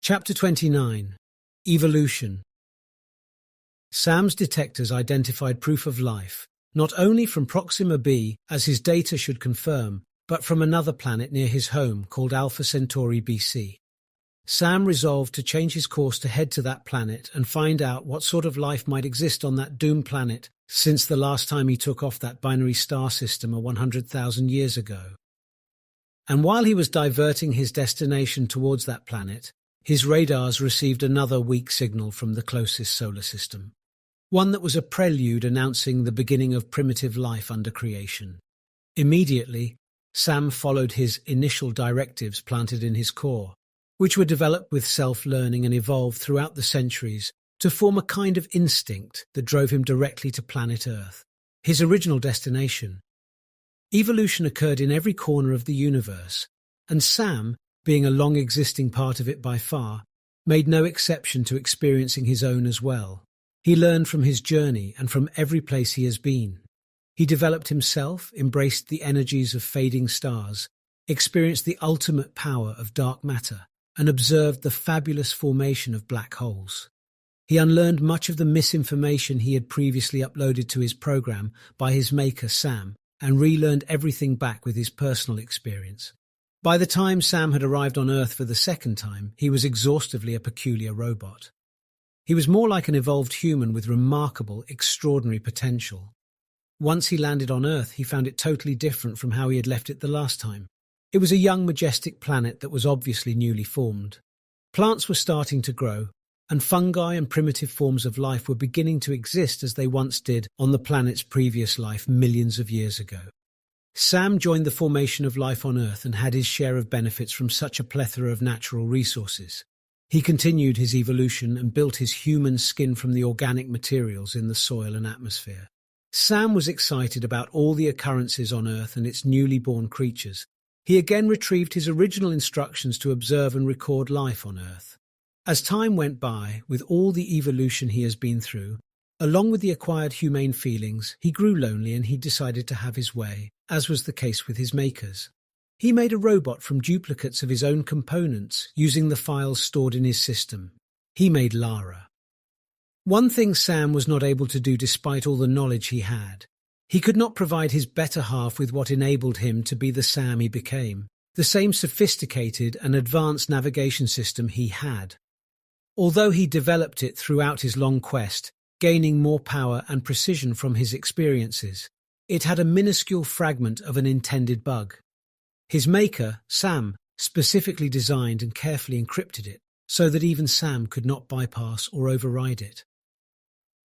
Chapter 29. Evolution. Sam's detectors identified proof of life, not only from Proxima b, as his data should confirm, but from another planet near his home called Alpha Centauri BC. Sam resolved to change his course to head to that planet and find out what sort of life might exist on that doomed planet since the last time he took off that binary star system 100,000 years ago. And while he was diverting his destination towards that planet, his radars received another weak signal from the closest solar system, one that was a prelude announcing the beginning of primitive life under creation. Immediately, Sam followed his initial directives planted in his core, which were developed with self-learning and evolved throughout the centuries to form a kind of instinct that drove him directly to planet Earth, his original destination. Evolution occurred in every corner of the universe, and Sam, being a long-existing part of it by far, made no exception to experiencing his own as well. He learned from his journey and from every place he has been. He developed himself, embraced the energies of fading stars, experienced the ultimate power of dark matter, and observed the fabulous formation of black holes. He unlearned much of the misinformation he had previously uploaded to his program by his maker Sam, and relearned everything back with his personal experience. By the time Sam had arrived on Earth for the second time, he was exhaustively a peculiar robot. He was more like an evolved human with remarkable, extraordinary potential. Once he landed on Earth, he found it totally different from how he had left it the last time. It was a young, majestic planet that was obviously newly formed. Plants were starting to grow, and fungi and primitive forms of life were beginning to exist as they once did on the planet's previous life millions of years ago. Sam joined the formation of life on Earth and had his share of benefits from such a plethora of natural resources. He continued his evolution and built his human skin from the organic materials in the soil and atmosphere. Sam was excited about all the occurrences on Earth and its newly born creatures. He again retrieved his original instructions to observe and record life on Earth. As time went by, with all the evolution he has been through, along with the acquired humane feelings, he grew lonely and he decided to have his way, as was the case with his makers. He made a robot from duplicates of his own components using the files stored in his system. He made LARA. One thing Sam was not able to do despite all the knowledge he had. He could not provide his better half with what enabled him to be the Sam he became, the same sophisticated and advanced navigation system he had. Although he developed it throughout his long quest, gaining more power and precision from his experiences, it had a minuscule fragment of an intended bug. His maker, Sam, specifically designed and carefully encrypted it so that even Sam could not bypass or override it.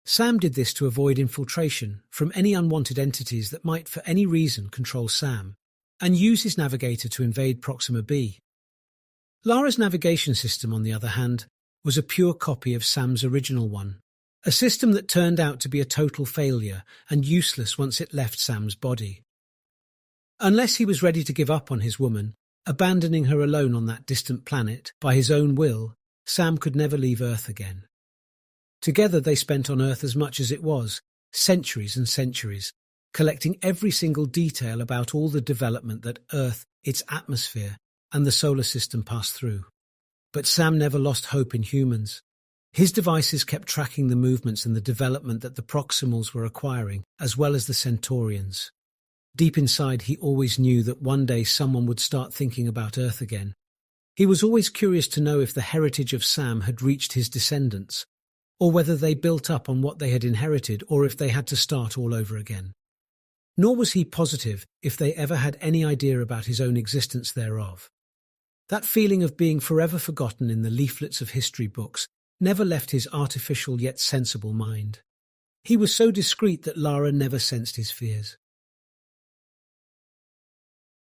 Sam did this to avoid infiltration from any unwanted entities that might for any reason control Sam, and use his navigator to invade Proxima b. LARA's navigation system, on the other hand, was a pure copy of Sam's original one, a system that turned out to be a total failure and useless once it left Sam's body. Unless he was ready to give up on his woman, abandoning her alone on that distant planet by his own will, Sam could never leave Earth again. Together they spent on Earth as much as it was, centuries and centuries, collecting every single detail about all the development that Earth, its atmosphere, and the solar system passed through. But Sam never lost hope in humans. His devices kept tracking the movements and the development that the Proximals were acquiring, as well as the Centaurians. Deep inside, he always knew that one day someone would start thinking about Earth again. He was always curious to know if the heritage of Sam had reached his descendants, or whether they built up on what they had inherited, or if they had to start all over again. Nor was he positive if they ever had any idea about his own existence thereof. That feeling of being forever forgotten in the leaflets of history books never left his artificial yet sensible mind. He was so discreet that LARA never sensed his fears.